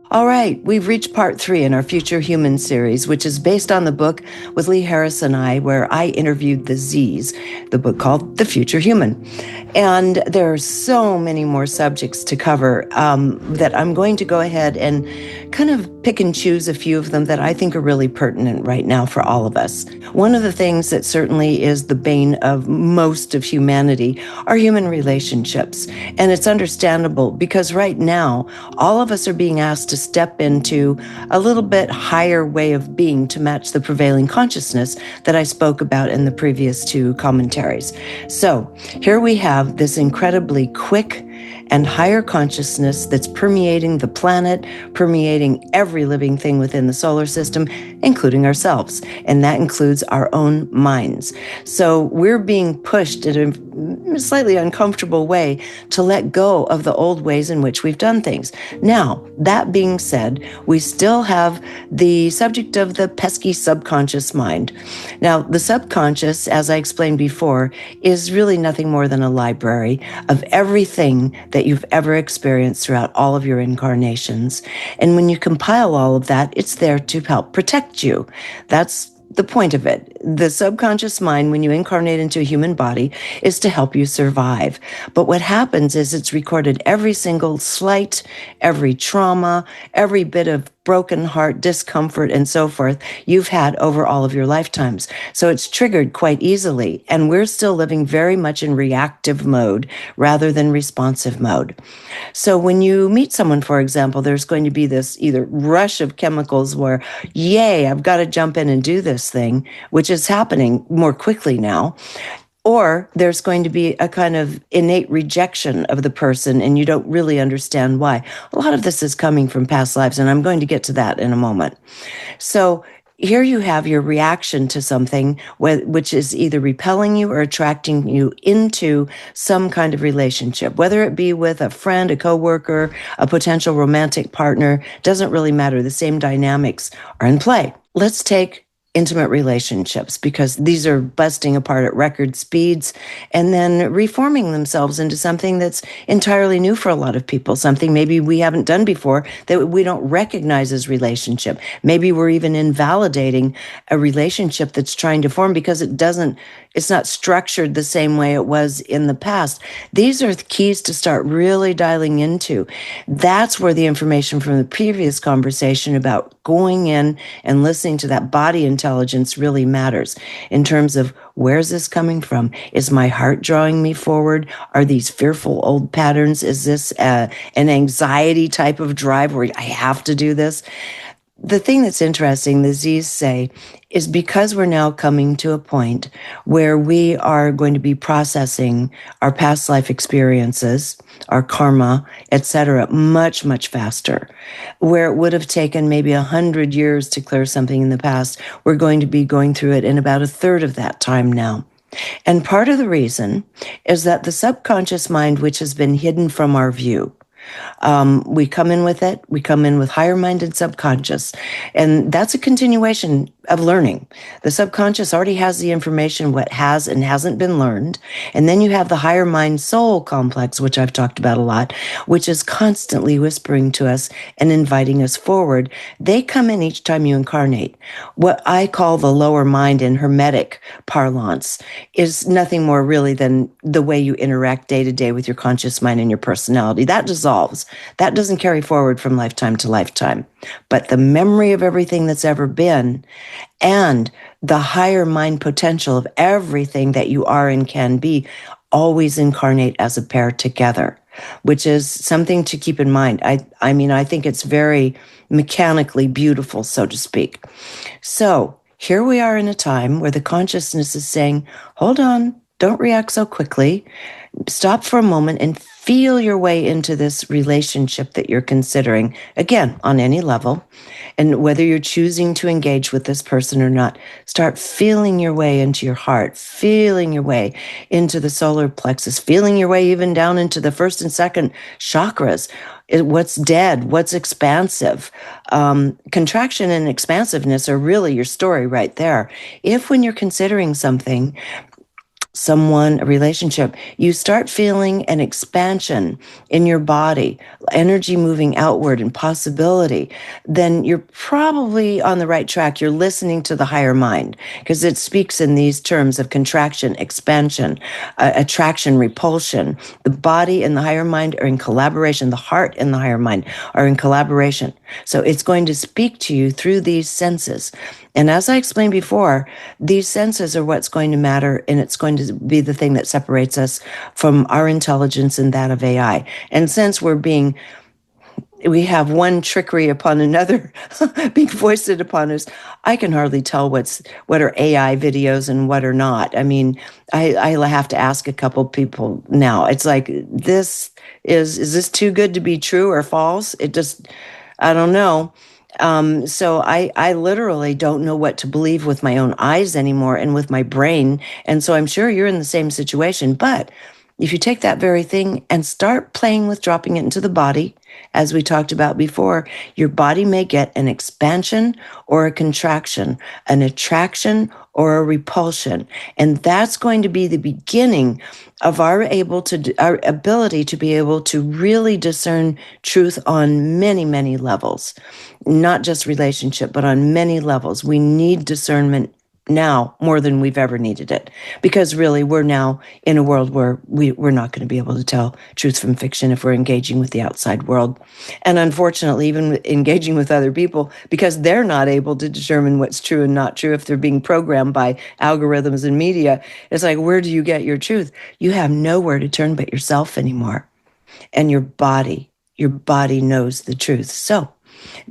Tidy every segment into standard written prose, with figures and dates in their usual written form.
All right, we've reached part 3 in our Future Human series, which is based on the book with Lee Harris and I, where I interviewed the Z's, the book called The Future Human. And there are so many more subjects to cover that I'm going to go ahead and kind of pick and choose a few of them that I think are really pertinent right now for all of us. One of the things that certainly is the bane of most of humanity are human relationships. And it's understandable because right now, all of us are being asked to step into a little bit higher way of being to match the prevailing consciousness that I spoke about in the previous 2 commentaries. So here we have this incredibly quick and higher consciousness that's permeating the planet, permeating every living thing within the solar system, including ourselves. And that includes our own minds. So we're being pushed in a slightly uncomfortable way to let go of the old ways in which we've done things. Now, that being said, we still have the subject of the pesky subconscious mind. Now, the subconscious, as I explained before, is really nothing more than a library of everything that you've ever experienced throughout all of your incarnations. And when you compile all of that, it's there to help protect you. That's the point of it. The subconscious mind, when you incarnate into a human body, is to help you survive. But what happens is it's recorded every single slight, every trauma, every bit of broken heart, discomfort, and so forth you've had over all of your lifetimes. So it's triggered quite easily. And we're still living very much in reactive mode rather than responsive mode. So when you meet someone, for example, there's going to be this either rush of chemicals where, yay, I've got to jump in and do this thing, which is happening more quickly now. Or there's going to be a kind of innate rejection of the person and you don't really understand why. A lot of this is coming from past lives, and I'm going to get to that in a moment. So here you have your reaction to something which is either repelling you or attracting you into some kind of relationship, whether it be with a friend, a coworker, a potential romantic partner, doesn't really matter. The same dynamics are in play. Let's take intimate relationships, because these are busting apart at record speeds and then reforming themselves into something that's entirely new for a lot of people, something maybe we haven't done before that we don't recognize as relationship. Maybe we're even invalidating a relationship that's trying to form because it's not structured the same way it was in the past. These are the keys to start really dialing into. That's where the information from the previous conversation about going in and listening to that body intelligence really matters in terms of, where's this coming from? Is my heart drawing me forward? Are these fearful old patterns? Is this an anxiety type of drive where I have to do this? The thing that's interesting, the Z's say, is because we're now coming to a point where we are going to be processing our past life experiences, our karma, etc., much, much faster. Where it would have taken maybe 100 years to clear something in the past, we're going to be going through it in about a third of that time now. And part of the reason is that the subconscious mind, which has been hidden from our view, we come in with it. We come in with higher mind and subconscious. And that's a continuation of learning. The subconscious already has the information, what has and hasn't been learned. And then you have the higher mind soul complex, which I've talked about a lot, which is constantly whispering to us and inviting us forward. They come in each time you incarnate. What I call the lower mind in Hermetic parlance is nothing more really than the way you interact day to day with your conscious mind and your personality. That dissolves. That doesn't carry forward from lifetime to lifetime. But the memory of everything that's ever been and the higher mind potential of everything that you are and can be always incarnate as a pair together, which is something to keep in mind. I mean, I think it's very mechanically beautiful, so to speak. So here we are in a time where the consciousness is saying, hold on, don't react so quickly. Stop for a moment and feel your way into this relationship that you're considering, again, on any level. And whether you're choosing to engage with this person or not, start feeling your way into your heart, feeling your way into the solar plexus, feeling your way even down into the first and second chakras. What's dead, what's expansive. Contraction and expansiveness are really your story right there. If when you're considering something, someone, a relationship, you start feeling an expansion in your body, energy moving outward and possibility, then you're probably on the right track. You're listening to the higher mind, because it speaks in these terms of contraction, expansion, attraction, repulsion. The body and the higher mind are in collaboration. The heart and the higher mind are in collaboration. So it's going to speak to you through these senses. And as I explained before, these senses are what's going to matter, and it's going to be the thing that separates us from our intelligence and that of AI. And since we have one trickery upon another being foisted upon us, I can hardly tell what are AI videos and what are not. I mean, I have to ask a couple people now. It's like, is this too good to be true or false? I don't know. So I literally don't know what to believe with my own eyes anymore and with my brain. And so I'm sure you're in the same situation. But if you take that very thing and start playing with dropping it into the body, as we talked about before, your body may get an expansion or a contraction, an attraction or a repulsion. And that's going to be the beginning of our ability to be able to really discern truth on many, many levels, not just relationship, but on many levels. We need discernment now more than we've ever needed it, because really we're now in a world where we're not going to be able to tell truth from fiction if we're engaging with the outside world. And unfortunately, even engaging with other people, because they're not able to determine what's true and not true if they're being programmed by algorithms and media. It's like, where do you get your truth? You have nowhere to turn but yourself anymore. And your body knows the truth. So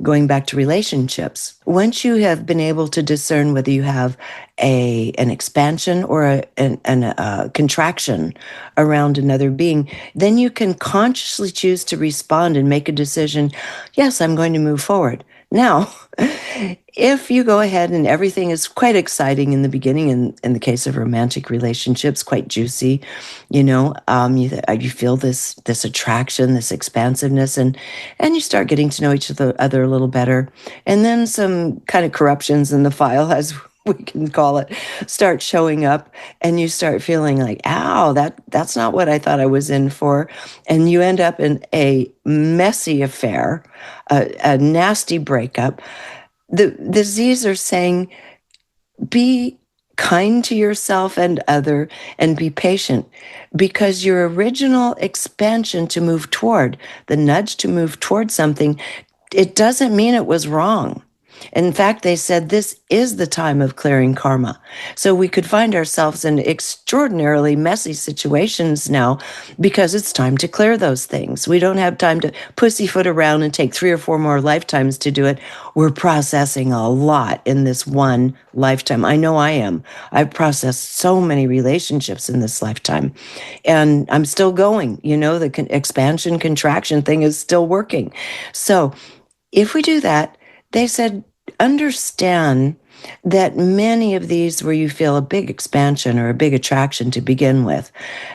going back to relationships, once you have been able to discern whether you have an expansion or a contraction around another being, then you can consciously choose to respond and make a decision. Yes, I'm going to move forward. Now, if you go ahead and everything is quite exciting in the beginning, in the case of romantic relationships, quite juicy, you feel this attraction, this expansiveness, and you start getting to know each other a little better. And then some kind of corruptions in the file, as we can call it, start showing up, and you start feeling like, ow, that's not what I thought I was in for. And you end up in a messy affair, a nasty breakup. The Z's are saying, be kind to yourself and other, and be patient, because your original expansion to move toward, the nudge to move toward something, it doesn't mean it was wrong. In fact, they said this is the time of clearing karma. So we could find ourselves in extraordinarily messy situations now because it's time to clear those things. We don't have time to pussyfoot around and take 3 or 4 more lifetimes to do it. We're processing a lot in this one lifetime. I know I am. I've processed so many relationships in this lifetime, and I'm still going. The expansion contraction thing is still working. So if we do that, they said, understand that many of these where you feel a big expansion or a big attraction to begin with,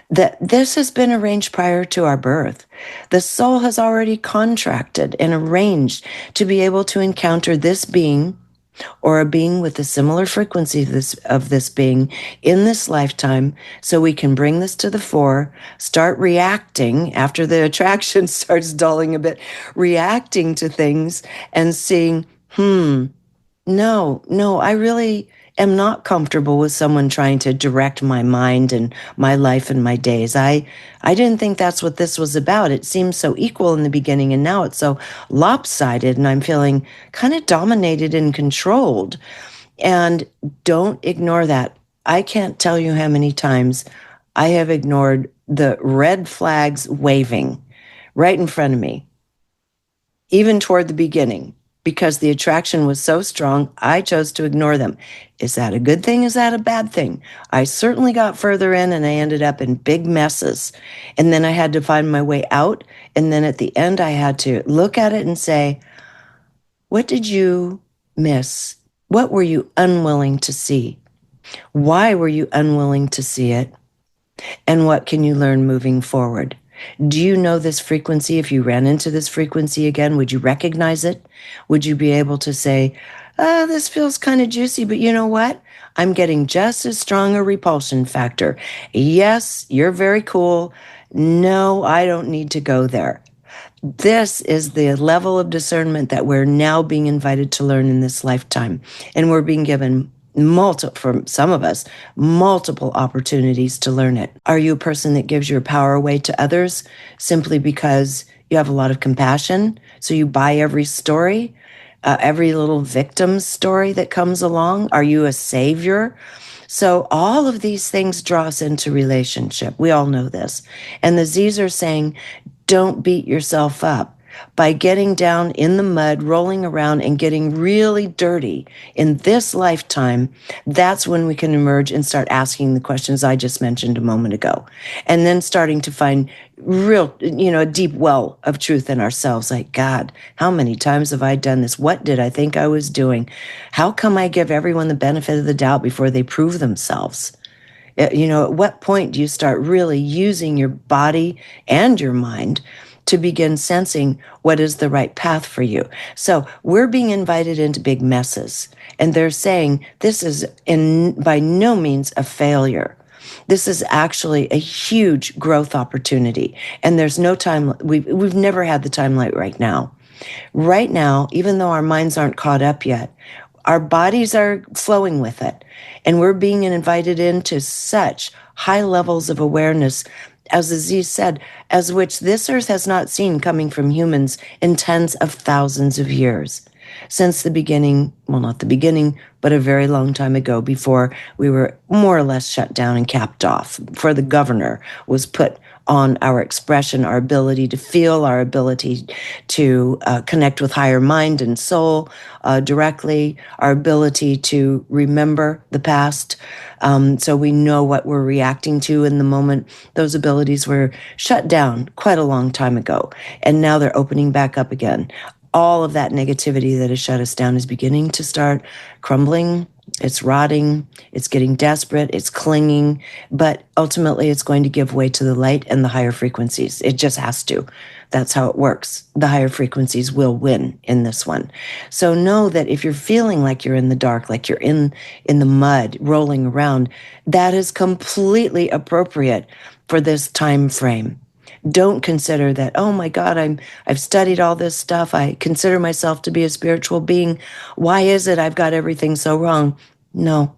that this has been arranged prior to our birth. The soul has already contracted and arranged to be able to encounter this being or a being with a similar frequency of this being in this lifetime, so we can bring this to the fore, start reacting after the attraction starts dulling a bit, reacting to things and seeing, no, I really am not comfortable with someone trying to direct my mind and my life and my days. I didn't think that's what this was about. It seemed so equal in the beginning, and now it's so lopsided, and I'm feeling kind of dominated and controlled. And don't ignore that. I can't tell you how many times I have ignored the red flags waving right in front of me, even toward the beginning. Because the attraction was so strong, I chose to ignore them. Is that a good thing? Is that a bad thing? I certainly got further in, and I ended up in big messes. And then I had to find my way out. And then at the end, I had to look at it and say, what did you miss? What were you unwilling to see? Why were you unwilling to see it? And what can you learn moving forward? Do you know this frequency? If you ran into this frequency again, would you recognize it? Would you be able to say, this feels kind of juicy, but you know what? I'm getting just as strong a repulsion factor. Yes, you're very cool. No, I don't need to go there. This is the level of discernment that we're now being invited to learn in this lifetime. And we're being given for some of us, multiple opportunities to learn it. Are you a person that gives your power away to others simply because you have a lot of compassion? So you buy every story, every little victim story that comes along? Are you a savior? So all of these things draw us into relationship. We all know this. And the Z's are saying, don't beat yourself up. By getting down in the mud, rolling around, and getting really dirty in this lifetime, that's when we can emerge and start asking the questions I just mentioned a moment ago. And then starting to find real, a deep well of truth in ourselves. Like, God, how many times have I done this? What did I think I was doing? How come I give everyone the benefit of the doubt before they prove themselves? At what point do you start really using your body and your mind to begin sensing what is the right path for you? So we're being invited into big messes, and they're saying this is by no means a failure. This is actually a huge growth opportunity, and there's no time. We've never had the time like right now. Right now, even though our minds aren't caught up yet, our bodies are flowing with it. And we're being invited into such high levels of awareness, as Aziz said, as which this earth has not seen coming from humans in tens of thousands of years. Since the beginning, well, not the beginning, but a very long time ago, before we were more or less shut down and capped off, before the governor was put on our expression, our ability to feel, our ability to connect with higher mind and soul directly, our ability to remember the past, so we know what we're reacting to in the moment. Those abilities were shut down quite a long time ago, and now they're opening back up again. All of that negativity that has shut us down is beginning to start crumbling. It's rotting, it's getting desperate, it's clinging, but ultimately it's going to give way to the light and the higher frequencies. It just has to. That's how it works. The higher frequencies will win in this one. So know that if you're feeling like you're in the dark, like you're in the mud, rolling around, that is completely appropriate for this time frame. Don't consider that, oh my God, I've studied all this stuff. I consider myself to be a spiritual being. Why is it I've got everything so wrong? No.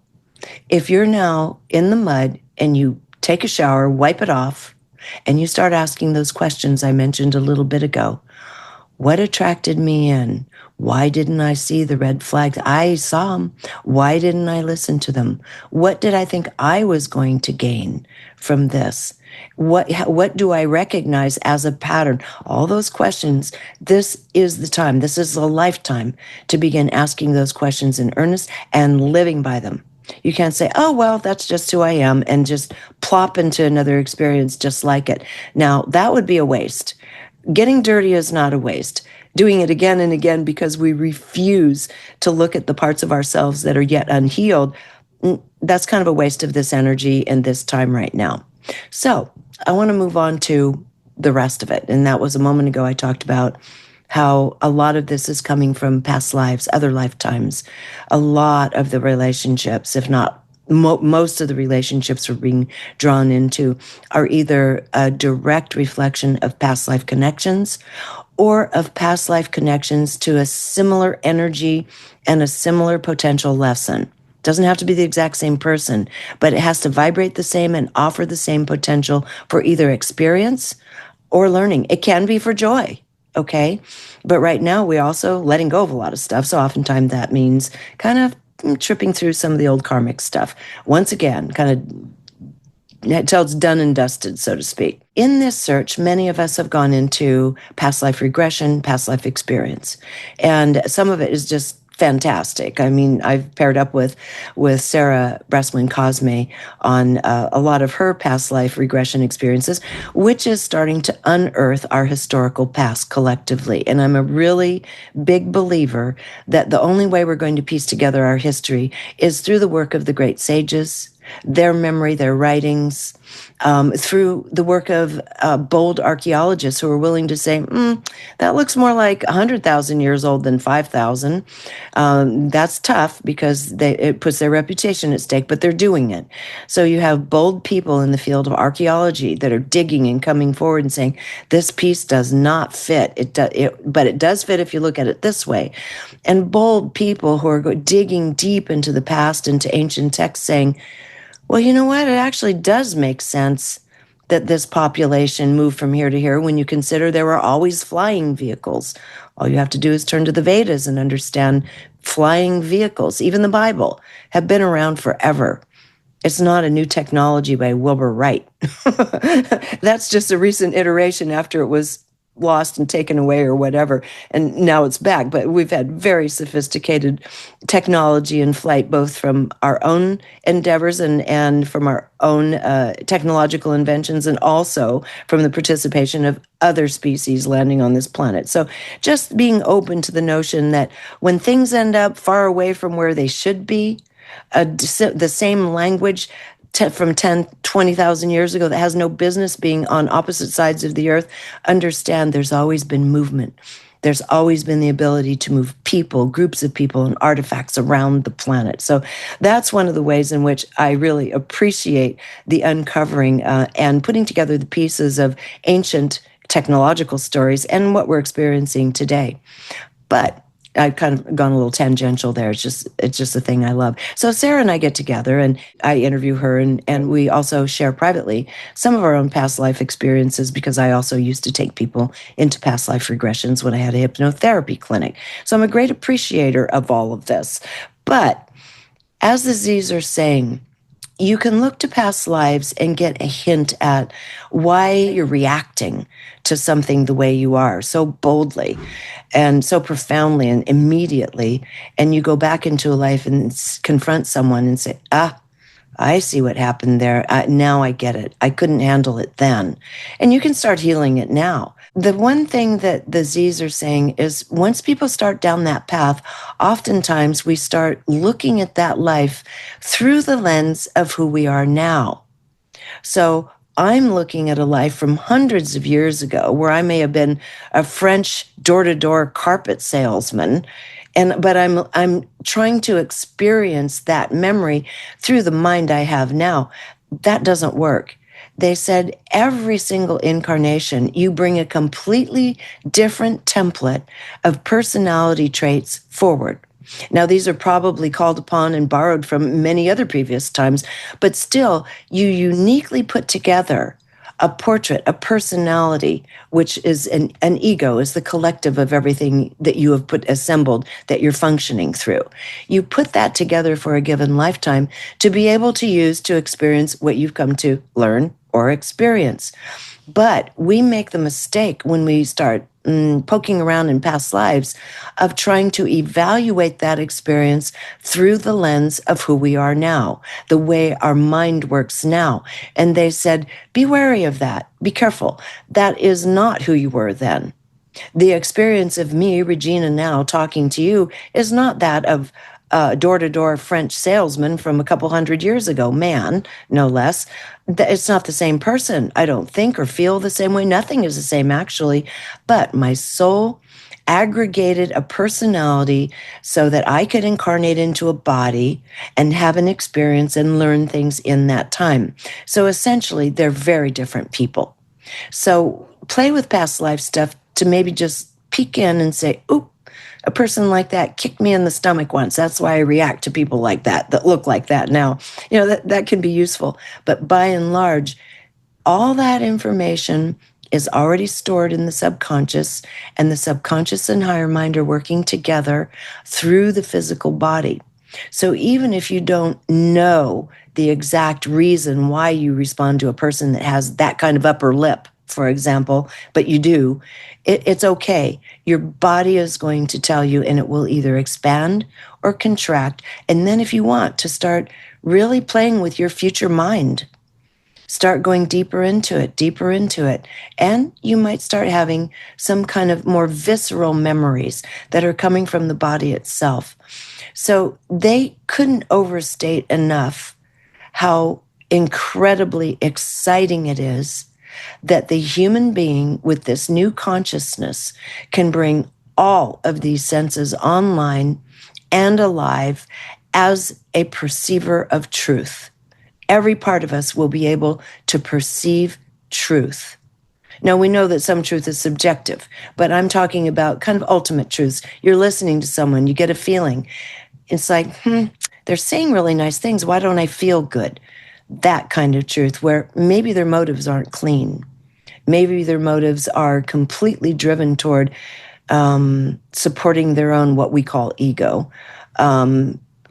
If you're now in the mud and you take a shower, wipe it off, and you start asking those questions I mentioned a little bit ago, what attracted me in? Why didn't I see the red flags? I saw them. Why didn't I listen to them? What did I think I was going to gain from this? What do I recognize as a pattern? All those questions, this is the time, this is a lifetime to begin asking those questions in earnest and living by them. You can't say, oh, well, that's just who I am, and just plop into another experience just like it. Now, that would be a waste. Getting dirty is not a waste. Doing it again and again because we refuse to look at the parts of ourselves that are yet unhealed, that's kind of a waste of this energy and this time right now. So I want to move on to the rest of it. And that was a moment ago I talked about how a lot of this is coming from past lives, other lifetimes. A lot of the relationships, if not most of the relationships we're being drawn into, are either a direct reflection of past life connections or of past life connections to a similar energy and a similar potential lesson. Doesn't have to be the exact same person, but it has to vibrate the same and offer the same potential for either experience or learning. It can be for joy, okay? But right now, we're also letting go of a lot of stuff. So oftentimes that means kind of tripping through some of the old karmic stuff. Once again, kind of until it's done and dusted, so to speak. In this search, many of us have gone into past life regression, past life experience. And some of it is just fantastic. I mean, I've paired up with Sarah Breslin Cosme on a lot of her past life regression experiences, which is starting to unearth our historical past collectively. And I'm a really big believer that the only way we're going to piece together our history is through the work of the great sages, their memory, their writings, through the work of bold archaeologists who are willing to say, that looks more like 100,000 years old than 5,000. That's tough because it puts their reputation at stake, but they're doing it. So you have bold people in the field of archaeology that are digging and coming forward and saying, this piece does not fit. But it does fit if you look at it this way. And bold people who are digging deep into the past, into ancient texts, saying, well, you know what? It actually does make sense that this population moved from here to here when you consider there were always flying vehicles. All you have to do is turn to the Vedas and understand flying vehicles, even the Bible, have been around forever. It's not a new technology by Wilbur Wright. That's just a recent iteration after it was lost and taken away or whatever, and now it's back. But we've had very sophisticated technology in flight, both from our own endeavors and from our own technological inventions, and also from the participation of other species landing on this planet. So just being open to the notion that when things end up far away from where they should be, the same language from 10, 20,000 years ago that has no business being on opposite sides of the earth, understand there's always been movement. There's always been the ability to move people, groups of people, and artifacts around the planet. So that's one of the ways in which I really appreciate the uncovering and putting together the pieces of ancient technological stories and what we're experiencing today. But I've kind of gone a little tangential there. It's just a thing I love. So Sarah and I get together and I interview her, and we also share privately some of our own past life experiences, because I also used to take people into past life regressions when I had a hypnotherapy clinic. So I'm a great appreciator of all of this. But as the Z's are saying, you can look to past lives and get a hint at why you're reacting to something the way you are, so boldly and so profoundly and immediately. And you go back into a life and confront someone and say, I see what happened there. Now I get it. I couldn't handle it then. And you can start healing it now. The one thing that the Z's are saying is once people start down that path, oftentimes we start looking at that life through the lens of who we are now. So I'm looking at a life from hundreds of years ago where I may have been a French door-to-door carpet salesman, but I'm trying to experience that memory through the mind I have now. That doesn't work. They said every single incarnation, you bring a completely different template of personality traits forward. Now, these are probably called upon and borrowed from many other previous times, but still, you uniquely put together a portrait, a personality, which is an ego, is the collective of everything that you have assembled that you're functioning through. You put that together for a given lifetime to be able to use to experience what you've come to learn or experience. But we make the mistake when we start poking around in past lives of trying to evaluate that experience through the lens of who we are now, the way our mind works now. And they said, be wary of that. Be careful. That is not who you were then. The experience of me, Regina, now talking to you is not that of door-to-door French salesman from a couple hundred years ago, man, no less. It's not the same person, I don't think, or feel the same way. Nothing is the same, actually. But my soul aggregated a personality so that I could incarnate into a body and have an experience and learn things in that time. So essentially, they're very different people. So play with past life stuff to maybe just peek in and say, oop, a person like that kicked me in the stomach once. That's why I react to people like that look like that now. That can be useful. But by and large, all that information is already stored in the subconscious, and the subconscious and higher mind are working together through the physical body. So even if you don't know the exact reason why you respond to a person that has that kind of upper lip, for example, but you do, it's okay. Your body is going to tell you, and it will either expand or contract. And then if you want to start really playing with your future mind, start going deeper into it. And you might start having some kind of more visceral memories that are coming from the body itself. So they couldn't overstate enough how incredibly exciting it is that the human being with this new consciousness can bring all of these senses online and alive as a perceiver of truth. Every part of us will be able to perceive truth. Now, we know that some truth is subjective, but I'm talking about kind of ultimate truths. You're listening to someone, you get a feeling. It's like, they're saying really nice things. Why don't I feel good? That kind of truth where maybe their motives aren't clean. Maybe their motives are completely driven toward supporting their own, what we call ego,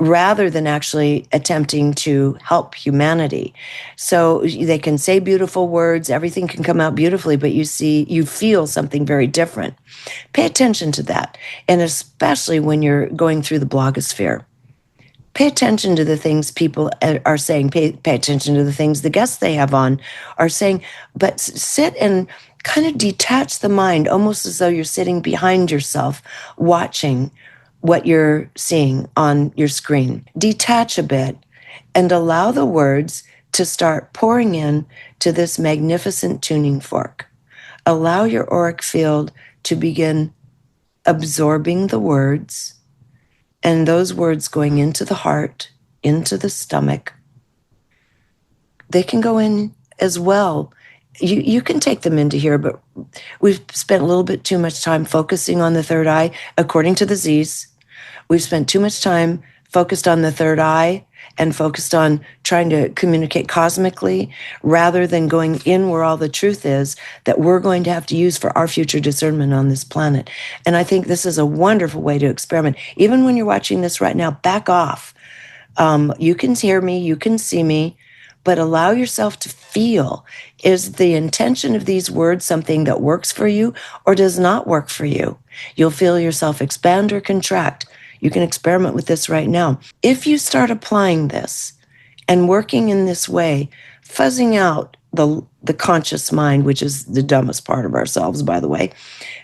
rather than actually attempting to help humanity. So they can say beautiful words, everything can come out beautifully, but you feel something very different. Pay attention to that. And especially when you're going through the blogosphere. Pay attention to the things people are saying. Pay attention to the things the guests they have on are saying. But sit and kind of detach the mind, almost as though you're sitting behind yourself, watching what you're seeing on your screen. Detach a bit and allow the words to start pouring in to this magnificent tuning fork. Allow your auric field to begin absorbing the words, and those words going into the heart, into the stomach. They can go in as well. You can take them into here, but we've spent a little bit too much time focusing on the third eye, according to the Z's. We've spent too much time focused on the third eye and focused on trying to communicate cosmically rather than going in where all the truth is that we're going to have to use for our future discernment on this planet. And I think this is a wonderful way to experiment. Even when you're watching this right now, back off. You can hear me, you can see me, but allow yourself to feel. Is the intention of these words something that works for you or does not work for you? You'll feel yourself expand or contract. You can experiment with this right now. If you start applying this and working in this way, fuzzing out the conscious mind, which is the dumbest part of ourselves, by the way,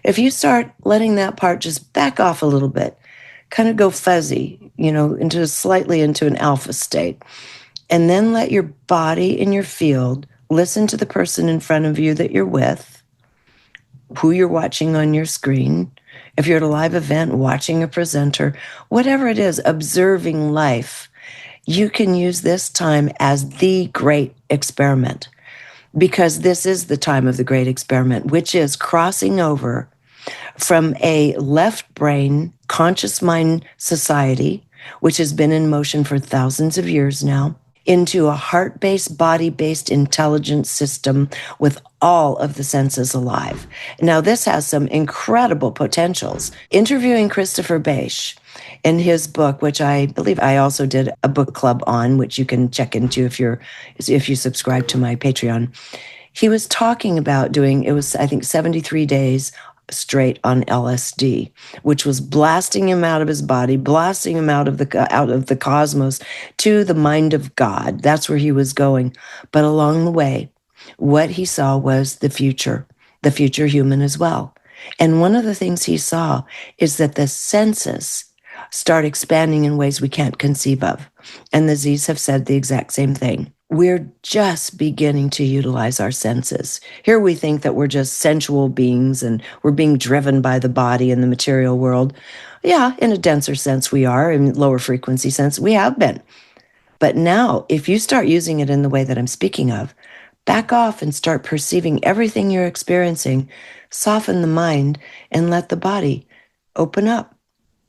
if you start letting that part just back off a little bit, kind of go fuzzy, slightly into an alpha state, and then let your body in your field listen to the person in front of you that you're with, who you're watching on your screen. If you're at a live event, watching a presenter, whatever it is, observing life, you can use this time as the great experiment, because this is the time of the great experiment, which is crossing over from a left brain, conscious mind society, which has been in motion for thousands of years now, into a heart-based, body-based intelligence system with all of the senses alive. Now, this has some incredible potentials. Interviewing Christopher Beisch in his book, which I believe I also did a book club on, which you can check into if you subscribe to my Patreon. He was talking about it was, I think, 73 days straight on LSD, which was blasting him out of his body, blasting him out of the cosmos to the mind of God. That's where he was going. But along the way, what he saw was the future human as well. And one of the things he saw is that the senses start expanding in ways we can't conceive of. And the Z's have said the exact same thing. We're just beginning to utilize our senses. Here we think that we're just sensual beings and we're being driven by the body in the material world. Yeah, in a denser sense we are, in lower frequency sense we have been. But now, if you start using it in the way that I'm speaking of, back off and start perceiving everything you're experiencing, soften the mind, and let the body open up.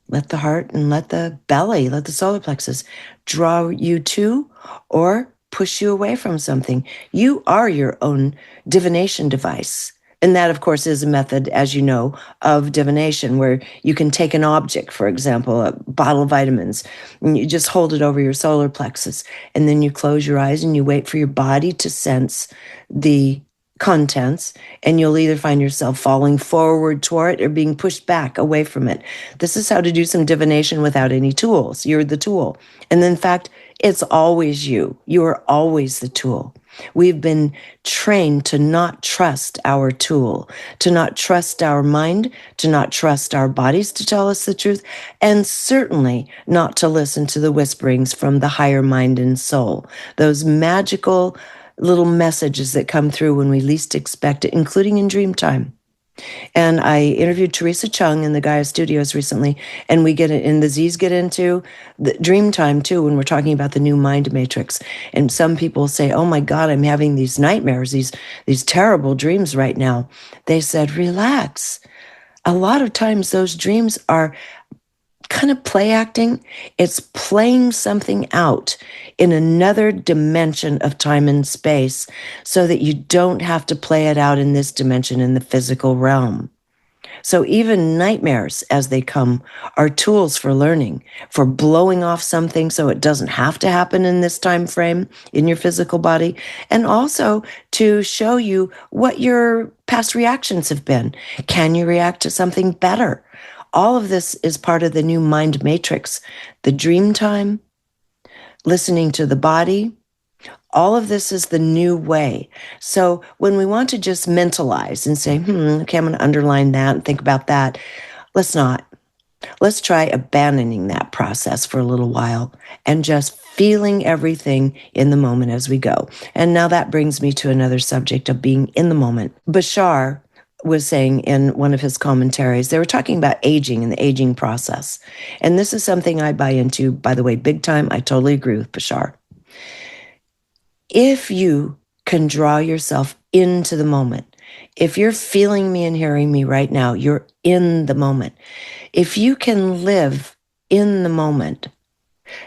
Let the heart and let the belly, let the solar plexus draw you to or push you away from something. You are your own divination device. And that, of course, is a method, as you know, of divination, where you can take an object, for example, a bottle of vitamins, and you just hold it over your solar plexus, and then you close your eyes and you wait for your body to sense the contents, and you'll either find yourself falling forward toward it or being pushed back away from it. This is how to do some divination without any tools. You're the tool. And in fact, it's always you. You are always the tool. We've been trained to not trust our tool, to not trust our mind, to not trust our bodies to tell us the truth, and certainly not to listen to the whisperings from the higher mind and soul, those magical little messages that come through when we least expect it, including in dream time. And I interviewed Teresa Chung in the Gaia Studios recently, and we get in the Z's get into the dream time too when we're talking about the new mind matrix. And some people say, "Oh my God, I'm having these nightmares, these terrible dreams right now." They said, "Relax." A lot of times those dreams are kind of play acting. It's playing something out in another dimension of time and space so that you don't have to play it out in this dimension in the physical realm. So even nightmares as they come are tools for learning, for blowing off something so it doesn't have to happen in this time frame in your physical body, and also to show you what your past reactions have been. Can you react to something better? All of this is part of the new mind matrix. The dream time, listening to the body, all of this is the new way. So when we want to just mentalize and say, okay, I'm going to underline that and think about that, let's not. Let's try abandoning that process for a little while and just feeling everything in the moment as we go. And now that brings me to another subject of being in the moment. Bashar was saying in one of his commentaries, they were talking about aging and the aging process. And this is something I buy into, by the way, big time. I totally agree with Bashar. If you can draw yourself into the moment, if you're feeling me and hearing me right now, you're in the moment. If you can live in the moment,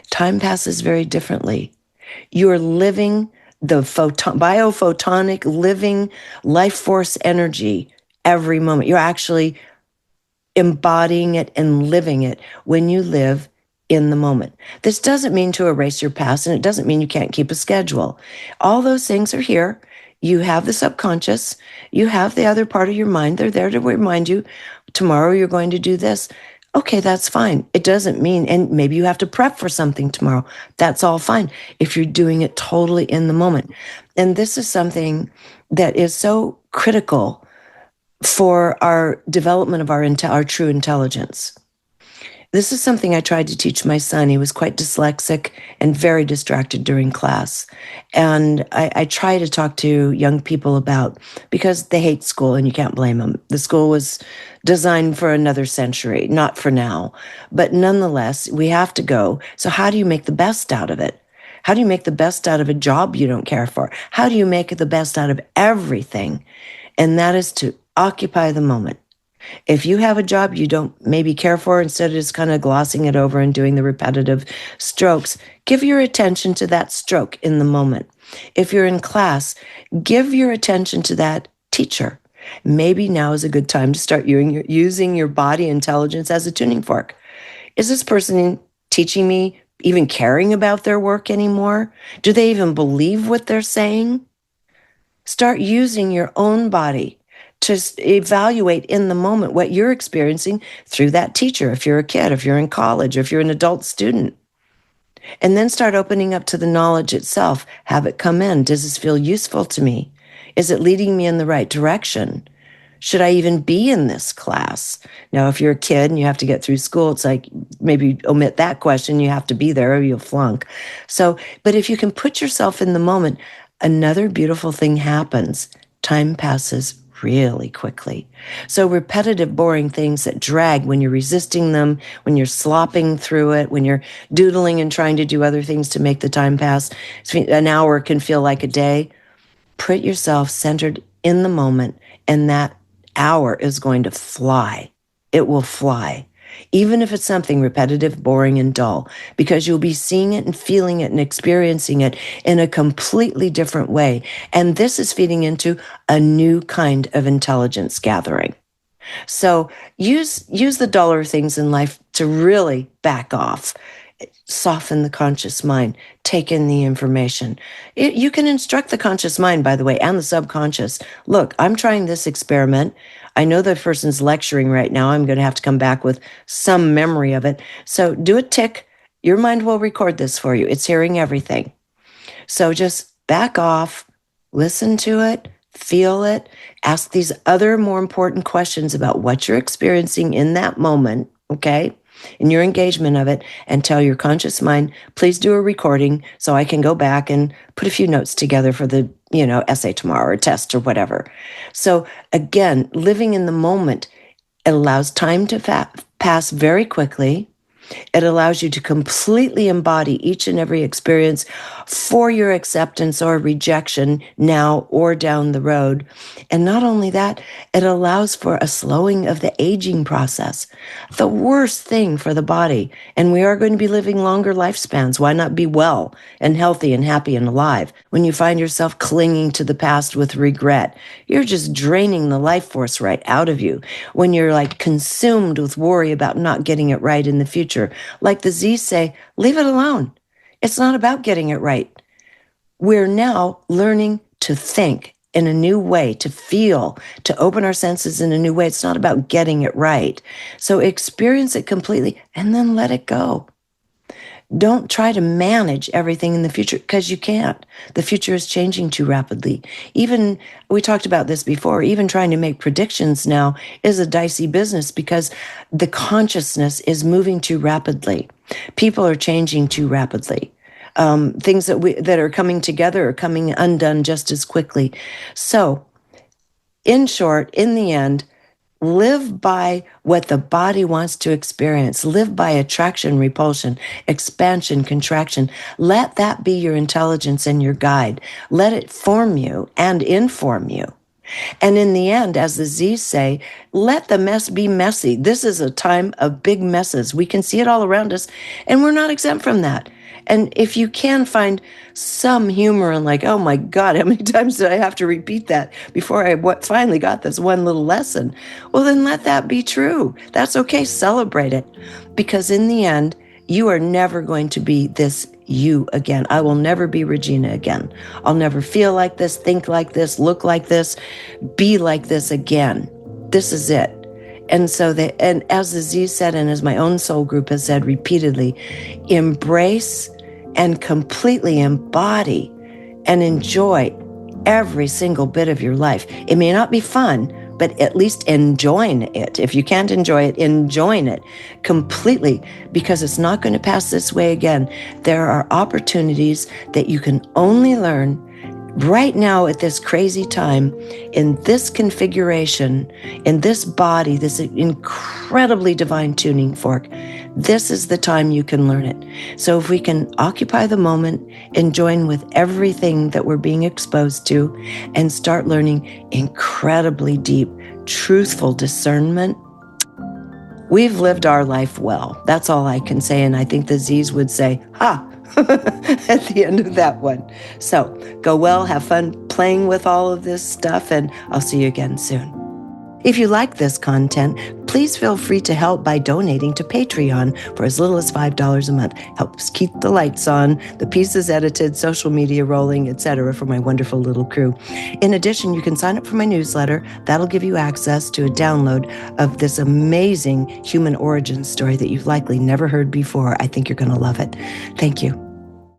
time passes very differently. You're living the biophotonic living life force energy every moment. You're actually embodying it and living it when you live in the moment. This doesn't mean to erase your past, and it doesn't mean you can't keep a schedule. All those things are here. You have the subconscious. You have the other part of your mind. They're there to remind you, tomorrow you're going to do this. Okay, that's fine. It doesn't mean, and maybe you have to prep for something tomorrow. That's all fine if you're doing it totally in the moment. And this is something that is so critical for our development of our true intelligence. This is something I tried to teach my son. He was quite dyslexic and very distracted during class. And I try to talk to young people about, because they hate school and you can't blame them. The school was designed for another century, not for now. But nonetheless, we have to go. So how do you make the best out of it? How do you make the best out of a job you don't care for? How do you make the best out of everything? And that is to occupy the moment. If you have a job you don't maybe care for, instead of just kind of glossing it over and doing the repetitive strokes, give your attention to that stroke in the moment. If you're in class, give your attention to that teacher. Maybe now is a good time to start using your body intelligence as a tuning fork. Is this person teaching me even caring about their work anymore? Do they even believe what they're saying? Start using your own body to evaluate in the moment what you're experiencing through that teacher, if you're a kid, if you're in college, if you're an adult student. And then start opening up to the knowledge itself. Have it come in. Does this feel useful to me? Is it leading me in the right direction? Should I even be in this class? Now, if you're a kid and you have to get through school, it's like maybe omit that question. You have to be there or you'll flunk. So, but if you can put yourself in the moment, another beautiful thing happens. Time passes really quickly. So repetitive, boring things that drag when you're resisting them, when you're slopping through it, when you're doodling and trying to do other things to make the time pass, an hour can feel like a day. Put yourself centered in the moment, and that hour is going to fly. It will fly. Even if it's something repetitive, boring, and dull, because you'll be seeing it and feeling it and experiencing it in a completely different way. And this is feeding into a new kind of intelligence gathering. So use the duller things in life to really back off. Soften the conscious mind, take in the information. You can instruct the conscious mind, by the way, and the subconscious. Look, I'm trying this experiment. I know the person's lecturing right now. I'm going to have to come back with some memory of it. So do a tick. Your mind will record this for you. It's hearing everything. So just back off, listen to it, feel it, ask these other more important questions about what you're experiencing in that moment, okay? In your engagement of it, and tell your conscious mind, please do a recording so I can go back and put a few notes together for the, essay tomorrow or test or whatever. So again, living in the moment, it allows time to pass very quickly. It allows you to completely embody each and every experience for your acceptance or rejection now or down the road. And not only that, it allows for a slowing of the aging process, the worst thing for the body. And we are going to be living longer lifespans. Why not be well and healthy and happy and alive? When you find yourself clinging to the past with regret, you're just draining the life force right out of you. When you're like consumed with worry about not getting it right in the future, like the Z's say, leave it alone. It's not about getting it right. We're now learning to think in a new way, to feel, to open our senses in a new way. It's not about getting it right. So experience it completely and then let it go. Don't try to manage everything in the future because you can't. The future is changing too rapidly. Even, we talked about this before, even trying to make predictions now is a dicey business because the consciousness is moving too rapidly. People are changing too rapidly. Things that are coming together are coming undone just as quickly. So, in short, in the end, live by what the body wants to experience. Live by attraction, repulsion, expansion, contraction. Let that be your intelligence and your guide. Let it form you and inform you. And in the end, as the Z's say, let the mess be messy. This is a time of big messes. We can see it all around us, and we're not exempt from that. And if you can find some humor in like, oh my God, how many times did I have to repeat that before I finally got this one little lesson? Well, then let that be true. That's okay. Celebrate it. Because in the end, you are never going to be this you again. I will never be Regina again. I'll never feel like this, think like this, look like this, be like this again. This is it. And so and as the Z said, and as my own soul group has said repeatedly, embrace and completely embody and enjoy every single bit of your life. It may not be fun, but at least enjoying it. If you can't enjoy it, enjoying it completely, because it's not going to pass this way again. There are opportunities that you can only learn right now at this crazy time, in this configuration, in this body, this incredibly divine tuning fork. This is the time you can learn it. So if we can occupy the moment and join with everything that we're being exposed to and start learning incredibly deep, truthful discernment, we've lived our life well. That's all I can say. And I think the Z's would say, ha, at the end of that one. So go well, have fun playing with all of this stuff, and I'll see you again soon. If you like this content, please feel free to help by donating to Patreon for as little as $5 a month. Helps keep the lights on, the pieces edited, social media rolling, etc. for my wonderful little crew. In addition, you can sign up for my newsletter. That'll give you access to a download of this amazing human origin story that you've likely never heard before. I think you're going to love it. Thank you.